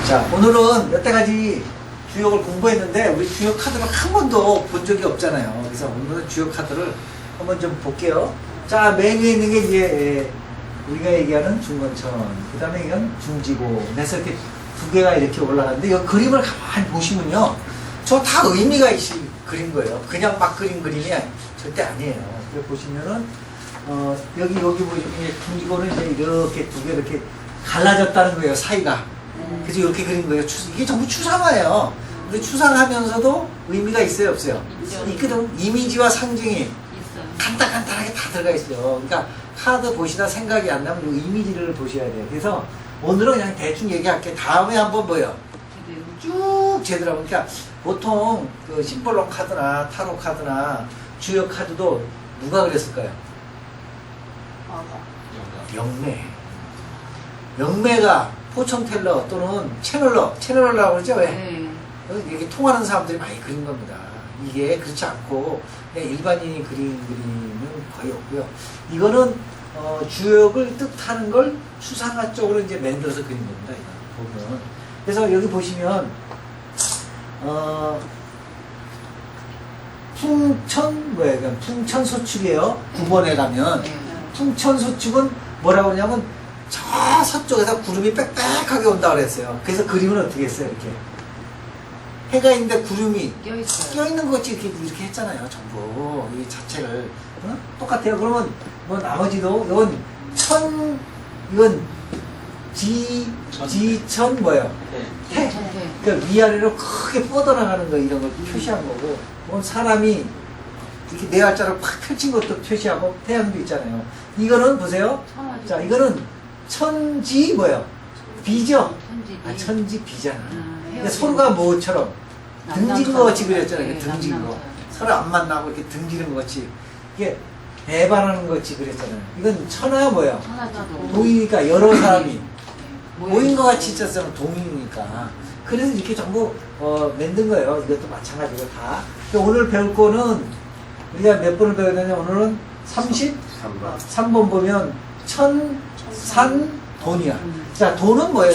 자, 오늘은 여태까지 주역을 공부했는데 우리 주역 카드를 한 번도 본 적이 없잖아요. 그래서 오늘은 주역 카드를 한번 좀 볼게요. 자, 맨 위에 있는 게 이제 우리가 얘기하는 중건천, 그 다음에 이건 중지고, 그래서 이렇게 두 개가 이렇게 올라가는데 이 그림을 가만히 보시면요, 저 다 의미가 있이 그린 거예요. 그냥 막 그린 그림이 절대 아니에요. 그래 보시면은 여기 보시면 중지고는 이제 이렇게 두 개 이렇게 갈라졌다는 거예요, 사이가. 그래서 이렇게 그린 거예요. 이게 전부 추상화예요. 근데 추상하면서도 의미가 있어요, 없어요? 있거든. 이미지와 상징이 있어요. 간단하게 다 들어가 있어요. 그러니까 카드 보시다 생각이 안 나면 이 이미지를 보셔야 돼요. 그래서 오늘은 그냥 대충 얘기할게. 다음에 한번 뭐요? 쭉 제대로 하면. 그러니까 보통 그 심볼론 카드나 타로 카드나 주역 카드도 누가 그랬을까요? 영매. 영매가 포천텔러 또는 채널러라고 그러죠? 왜? 네. 이렇게 통하는 사람들이 많이 그린 겁니다. 이게 그렇지 않고 그냥 일반인이 그린 그림은 거의 없고요. 이거는 주역을 뜻하는 걸 추상화 쪽으로 이제 만들어서 그린 겁니다. 이거 보면. 그래서 여기 보시면 풍천소축이에요. 9번에 가면 풍천소축은 뭐라고 그러냐면 저 서쪽에서 구름이 빽빽하게 온다 그랬어요. 그래서 그림은 어떻게 했어요? 이렇게 해가 있는데 구름이 껴있는 것 같이 이렇게 했잖아요. 전부 이 자체를 똑같아요. 그러면 뭐 나머지도 이건 지천 뭐예요? 해. 그러니까 위아래로 크게 뻗어나가는 거 이런 걸 표시한 거고, 뭐 사람이 이렇게 네 알자로 팍 펼친 것도 표시하고 태양도 있잖아요. 이거는 보세요. 자, 이거는 천지 뭐예요? 비죠? 천지 비잖아. 그러니까 서로가 뭐처럼 등진 거 같이 그렸잖아요. 등진 거. 서로 안 만나고 이렇게 등지는 거 같이. 이게 배반하는 거 같이 그랬잖아요. 이건 천하 뭐예요? 동이니까 여러 사람이 모인 것 같이 있었으면 동이니까. 그래서 이렇게 전부 만든 거예요. 이것도 마찬가지로 다. 오늘 배울 거는 우리가 몇 번을 배워야 되냐? 오늘은 33번 보면 천산돈이야. 자, 돈은 뭐예요?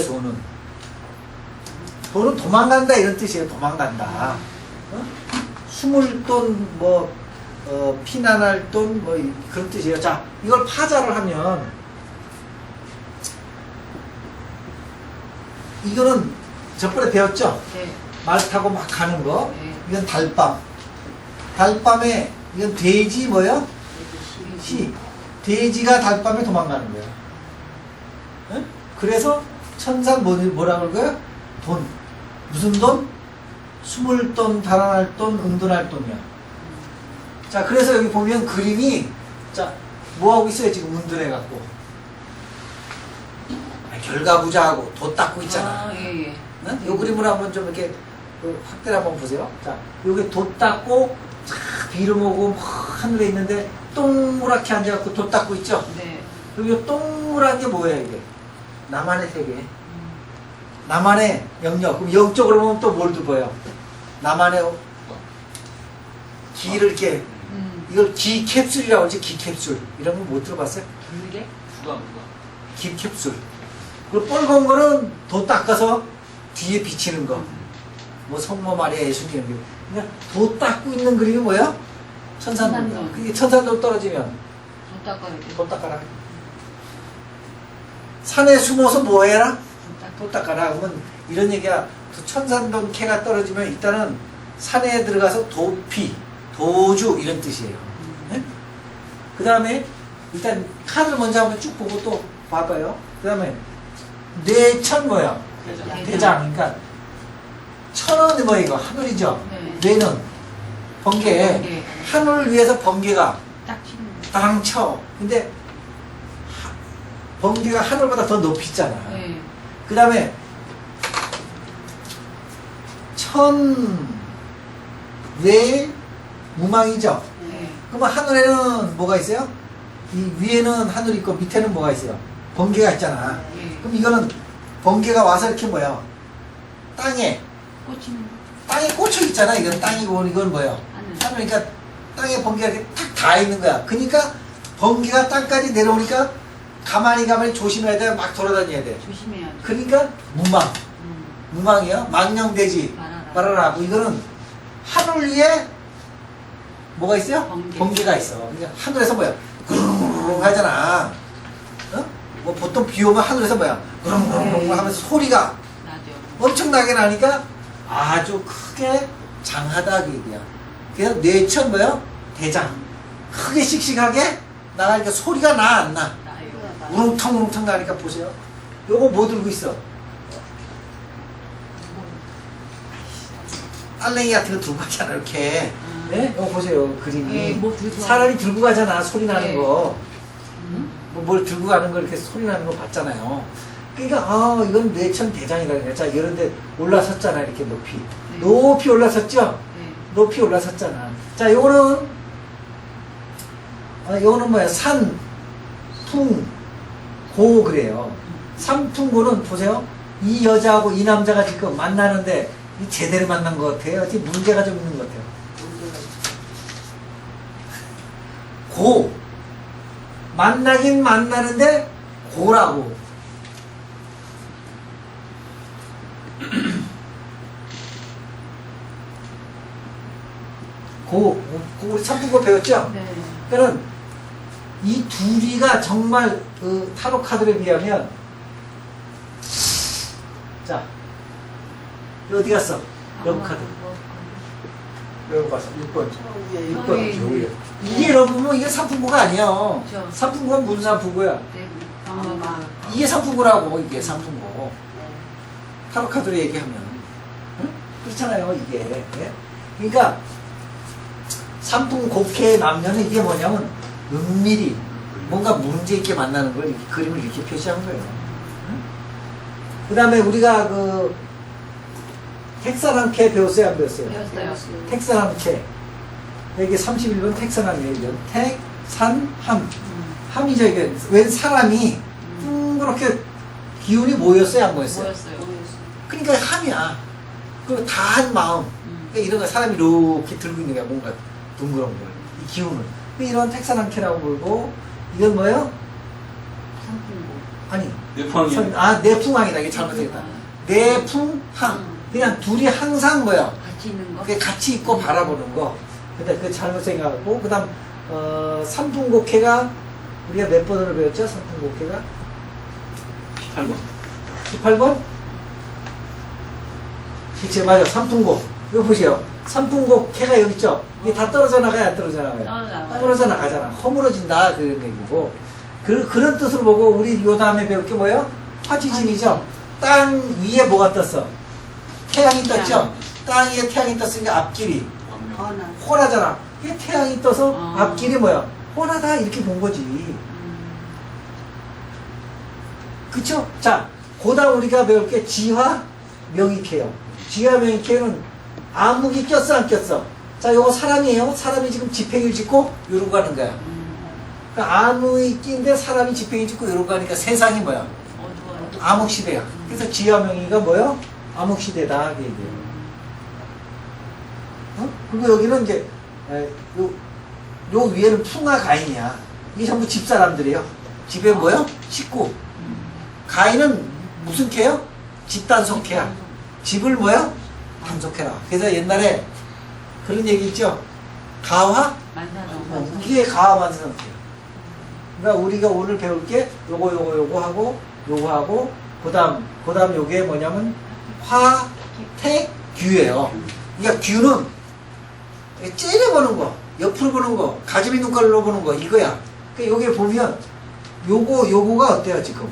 돈은 도망간다 이런 뜻이에요. 도망간다. 숨을 돈, 피난할 돈, 그런 뜻이에요. 자, 이걸 파자를 하면 이거는 저번에 배웠죠? 네. 말 타고 막 가는 거. 네. 이건 달밤. 달밤에 이건 돼지 뭐예요? 시. 돼지가 달밤에 도망가는 거예요. 응? 그래서 천산 뭐라고 그럴까요? 돈. 무슨 돈? 숨을 돈, 달아날 돈, 은둔할 돈이야. 자, 그래서 여기 보면 그림이, 자, 뭐 하고 있어요? 지금 은둔해갖고. 결과부자하고 돛 닦고 있잖아. 예. 응? 요 그림을 한번 좀 이렇게 확대를 한번 보세요. 자, 요게 돛 닦고, 쫙 비름 오고, 하늘에 있는데, 동그랗게 앉아갖고 돛 닦고 있죠? 네. 그리고 요 동그란 게 뭐예요, 이게? 나만의 세계. 나만의 영역. 그럼 영적으로 보면 또 뭘 두고요? 나만의 기를 이렇게, 이걸 기 캡슐이라고 하지, 기 캡슐. 이런 거 못 들어봤어요? 물개? 기 캡슐. 그리고 빨간 거는 돛 닦아서 뒤에 비치는 거. 뭐 성모 마리아 예수님 이런 게. 그러니까 돛 닦고 있는 그림이 뭐야? 천산돈. 그게 천산돈 떨어지면 돛 닦아라. 산에 숨어서 뭐 해라? 돛 닦아라. 그러면 이런 얘기야. 천산돈 캐가 떨어지면 일단은 산에 들어가서 도피, 도주 이런 뜻이에요. 네? 그 다음에 일단 카드를 먼저 한번 쭉 보고 또 봐봐요. 그 다음에 뇌천 뭐야? 대장. 그러니까 천은 뭐 이거? 하늘이죠? 네. 뇌는 번개. 하늘을 위해서 번개가 딱 치는 땅 쳐. 근데 번개가 하늘보다 더 높이 있잖아. 네. 그 다음에 천, 뇌, 무망이죠? 네. 그러면 하늘에는 뭐가 있어요? 이 위에는 하늘이 있고 밑에는 뭐가 있어요? 번개가 있잖아. 네. 그럼 이거는 번개가 와서 이렇게 뭐야? 땅에 꽂히는 땅에 꽂혀 있잖아. 이건 땅이고 이건 뭐예요? 하늘. 그러니까 땅에 번개가 이렇게 탁 닿아 있는 거야. 그러니까 번개가 땅까지 내려오니까 가만히 조심해야 돼. 막 돌아다녀야 돼. 조심해야죠. 그러니까 무망. 무망이요. 망령되지 말아라. 이거는 하늘 위에 뭐가 있어요? 번개가 있어. 그러니까 하늘에서 뭐야? 그릉그릉 하잖아. 어? 뭐 보통 비 오면 하늘에서 뭐야? 그릉그릉 하면서 소리가 엄청나게 나니까 아주 크게 장하다 그 얘기야. 그래서 뇌천 뭐야? 대장. 크게 씩씩하게 나가니까 소리가 나 안 나? 우렁텅우렁텅 나니까 보세요. 요거 뭐 들고 있어? 딸랭이 같은 거 들고 가잖아 이렇게. 네? 이거 보세요 그림이. 뭐 들고 사람이 들고 가잖아 소리 나는 네. 거. 뭐 뭘 들고 가는 거 이렇게 소리 나는 거 봤잖아요. 그러니까 아 이건 뇌천 대장이라는 거야. 자 이런데 올라섰잖아 이렇게 높이. 네. 높이 올라섰죠? 네. 높이 올라섰잖아. 자 요거는 요거는 뭐야? 산, 풍, 고 그래요. 삼풍고는 보세요. 이 여자하고 이 남자가 지금 만나는데 이 제대로 만난 것 같아요. 어디 문제가 좀 있는 것 같아요. 고 만나긴 만나는데 고라고. 고 우리 삼풍고 배웠죠? 네. 그러니까 이 둘이가 정말 그 타로 카드에 비하면 자 어디 갔어? 여기 카드 여기 봤어 6번 6번 이게 여러분 이게 삼풍고가 아니야. 그렇죠. 삼풍고는 무슨 삼풍고야? 네. 이게 삼풍고라고. 이게 삼풍고 타로 카드로 얘기하면 응? 그렇잖아요 이게. 예? 그러니까 삼풍곡해의 남녀는 이게 뭐냐면 은밀히 뭔가 문제 있게 만나는 걸 이렇게 그림을 이렇게 표시한 거예요. 응? 그 다음에 우리가 그 택사랑캐 배웠어요 안 배웠어요? 배웠어요. 택사랑캐 여기 31번 택사랑이에요. 택산함 함이죠 이게. 웬 사람이 그렇게 기운이 모였어요 안 모였어요? 뭐였어요? 그러니까 함이야. 그 다한 마음. 그러니까 이런 거 사람이 이렇게 들고 있는 게 뭔가 둥그런 걸. 이 기운을. 이런 택사랑캐라고 부르고 이건 뭐예요? 삼풍고. 아니. 내풍항이요. 내풍항이다. 이게 잘못되겠다. 내풍항. 그냥 둘이 항상 뭐야? 같이 있는 거? 그게 같이 있고 바라보는 거. 근데 그 잘못 생각하고, 그 다음, 삼풍곡해가, 우리가 몇 번으로 배웠죠? 삼풍곡해가? 8번. 18번? 그치, 맞아. 삼풍곡. 이거 보세요. 삼풍곡해가 여기 있죠? 이게 다 떨어져 나가요? 안 떨어져 나가요? 떨어져 나가잖아. 허물어진다. 그런 얘기고. 그런 뜻으로 보고, 우리 요 다음에 배울 게 뭐예요? 화지진이죠? 땅 위에 뭐가 떴어? 태양이 떴죠? 땅 위에 태양이 떴으니까 앞길이 훤하잖아. 이게 태양이 떠서 앞길이 뭐야? 훤하다 이렇게 본 거지. 그쵸? 자, 고다 우리가 배울 게 지화 명의캐요. 지화 명의캐는 암흑이 꼈어 안 꼈어? 자, 요거 사람이에요. 사람이 지금 지팽이를 짓고 요러고 가는 거야. 그러니까 암흑이 낀데 사람이 지팽이 짓고 요러고 가니까 세상이 뭐야? 어두워요. 암흑시대야. 그래서 지화 명의가 뭐야? 암흑시대다 그 얘기예요. 어? 그리고 여기는 이제 요 위에는 풍화 가인이야. 이게 전부 집사람들이에요. 집에 뭐요? 식구. 가인은 무슨 캐요? 집단속캐야. 집을 뭐요? 단속해라. 그래서 옛날에 그런 얘기 있죠? 가화? 만사동. 이게 가화만사성캐야. 그러니까 우리가 오늘 배울 게 요거 하고 요거 하고 그다음 요게 뭐냐면 화택규예요. 그러니까 규는 째려보는 거, 옆으로 보는 거, 가지미 눈깔로 보는 거 이거야. 그러니까 여기 보면 요거가 어때요 지금?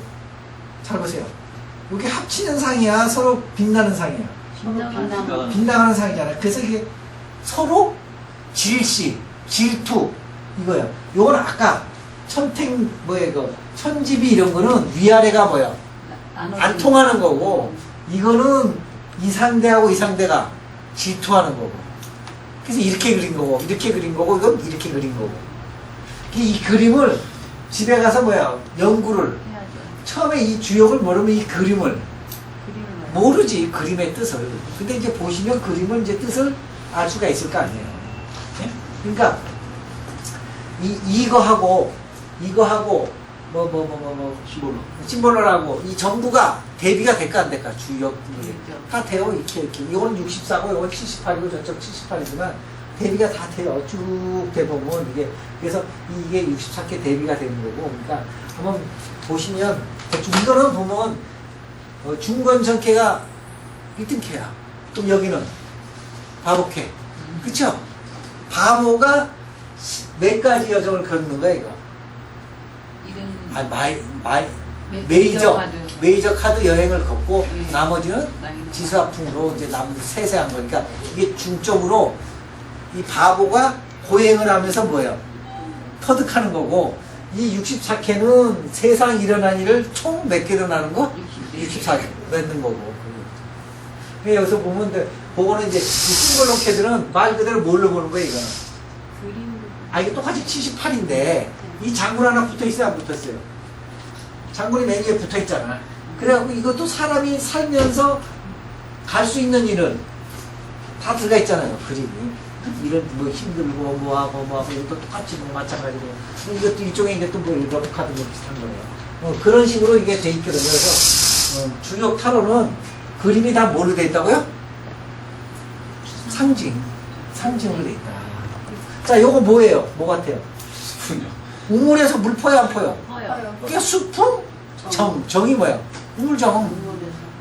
잘 보세요. 요게 합치는 상이야, 서로 빛나는 상이야. 빗나가는 상이잖아. 그래서 이게 서로 질시, 질투 이거야. 요거는 아까 천집이 이런 거는 위아래가 뭐야? 안 통하는 거고, 이거는 이 상대하고 이 상대가 질투하는 거고. 그래서 이렇게 그린 거고, 이렇게 그린 거고, 이건 이렇게 그린 거고. 이 그림을 집에 가서 뭐야? 연구를. 처음에 이 주역을 모르면 이 그림을 모르지, 그림의 뜻을. 근데 이제 보시면 그림을 이제 뜻을 알 수가 있을 거 아니에요. 네? 그러니까, 이거하고, 심볼로. 심볼러라고 이 전부가 대비가 될까 안 될까? 주역 되죠. 다 돼요. 이렇게. 이거는 64고 이건 78이고 저쪽 78이지만 대비가 다 돼요. 쭉 돼보면 이게 그래서 이게 64개 대비가 되는 거고 그러니까 한번 보시면 대충 이거는 보면 중건성캐가 1등캐야. 그럼 여기는 바보캐. 그쵸? 바보가 몇 가지 여정을 걷는 거야 이거. 이런 메이저 카드 여행을 걷고 네. 나머지는 지수화풍으로 이제 남은 세세한 거니까 이게 중점으로 이 바보가 고행을 하면서 뭐예요? 터득하는 거고 이 64캐는 세상 일어난 일을 총 몇 개 일어나는 거? 64개 넣는 거고. 그러니까 여기서 보면 그거는 이제 이 싱글롱 캐들은 말 그대로 뭘로 보는 거예요 이거는? 그림 아 이게 똑같이 78인데 이 장군 하나 붙어있어요 안 붙었어요? 장군이 맨 위에 붙어있잖아. 그래갖고 이것도 사람이 살면서 갈 수 있는 일은 다 들어가 있잖아요 그림이. 이런 뭐 힘들고 뭐하고 이것도 똑같이 뭐 마찬가지고 이것도 일종의 이게 또뭐 러브카드 뭐 비슷한 거예요. 그런 식으로 이게 돼 있거든요. 그래서 주력 타로는 그림이 다 뭐로 돼 있다고요? 상징으로 돼 있다. 자 요거 뭐예요? 뭐 같아요? spun요. 우물에서 물 퍼요 안 퍼요? 커요. 그게 수풍? 정이 뭐예요? 우물정.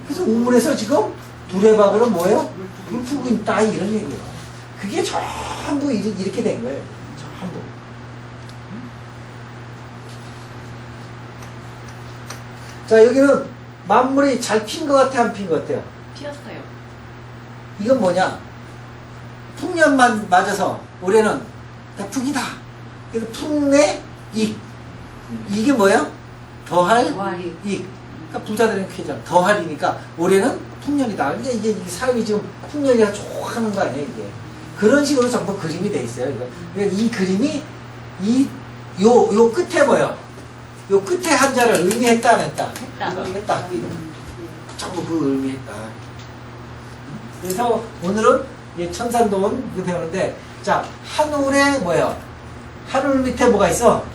그래서 우물에서 지금 두레박으로 뭐예요? 물 푸고 있다 이런 얘기예요. 그게 전부 이렇게 된 거예요. 전부. 자 여기는 만물이 잘 핀 것 같아 안 핀 것 같아요? 피었어요. 이건 뭐냐? 풍년만 맞아서 올해는 대풍이다. 그래서 풍내 익. 이게 뭐예요? 더할 더하리. 익. 그러니까 부자들은 쾌장. 더할이니까 올해는 풍년이다. 그러니까 이게 사람이 지금 풍년이라 좋아하는 거 아니에요, 이게. 그런 식으로 전부 그림이 돼 있어요. 이거. 그러니까 이 그림이 요 끝에 뭐예요? 요 끝에 한자를 의미했다 안 했다? 했다. 전부 그 의미했다. 그래서 오늘은 천산돈 그 배우는데 자 하늘에 뭐예요? 하늘 밑에 뭐가 있어?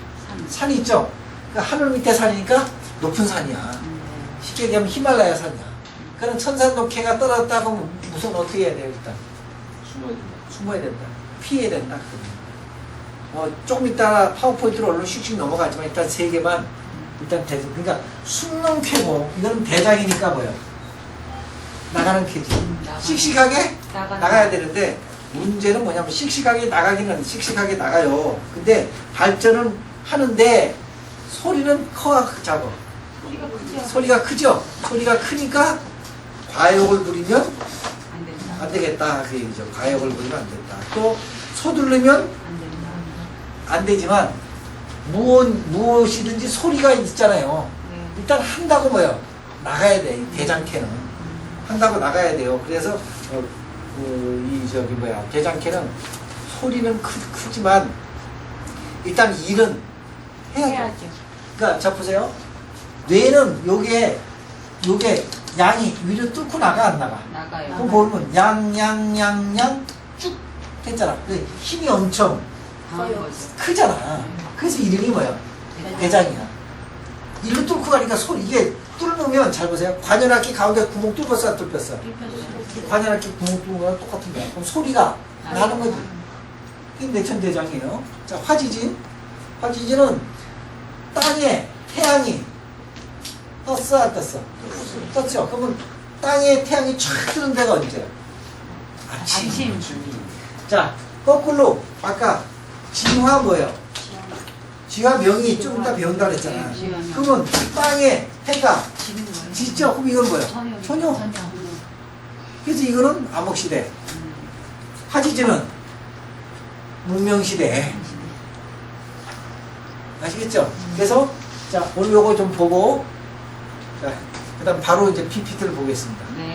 산이 있죠? 그러니까 하늘 밑에 산이니까 높은 산이야. 쉽게 얘기하면 히말라야 산이야. 그럼 천산독해가 떨어졌다 하면 우선 어떻게 해야 돼요 일단? 숨어야 된다. 숨어야 된다. 피해야 된다. 조금 이따 파워포인트로 얼른 슉슉 넘어가지만 일단 세 개만 일단 대장. 그러니까 숨는 쾌고 이거는 대장이니까 뭐예요? 나가는 쾌지. 씩씩하게 나가야 되는데 문제는 뭐냐면 씩씩하게 나가기는 씩씩하게 나가요. 근데 발전은 하는데 소리는 커 작아. 소리가 크죠. 소리가 크죠. 소리가 크니까 과욕을 부리면 안 된다. 안 되겠다 그 얘기죠. 과욕을 부리면 안 된다. 또 서두르면 안 된다. 안 되지만 무엇이든지 소리가 있잖아요. 네. 일단 한다고 뭐요? 나가야 돼. 이 대장캐는 한다고 나가야 돼요. 그래서 대장캐는 소리는 크지만 일단 일은 해야죠. 해야죠. 그러니까 자 보세요. 뇌는 요게 양이 위로 뚫고 나가 안 나가? 나가요. 그럼 보면 양 쭉 했잖아. 근데 힘이 엄청 강한 거죠. 크잖아. 그래서 이름이 뭐야? 대장이야. 일로 뚫고 가니까 소리 이게 뚫으면 잘 보세요. 관현악기 가운데 구멍 뚫었어 안 뚫었어? 관현악기 구멍 뚫은 거랑 똑같은 거야. 그럼 소리가 나는 거지. 이게 내천대장이에요. 자 화지진. 화지진은 땅에 태양이 떴어 안 떴어? 떴죠. 그러면 땅에 태양이 촥 뜨는 데가 언제야? 아침. 자 거꾸로 아까 진화 뭐예요? 지화 명이 좀 이따 배운다 그랬잖아. 네, 지화명. 그러면 땅에 해가 지는 거예요. 짓죠? 그럼 이건 뭐예요? 천여. 그래서 이거는 암흑시대. 화지지는 문명시대. 아시겠죠? 그래서 자 오늘 요거 좀 보고 자 그다음 바로 이제 PPT를 보겠습니다. 네.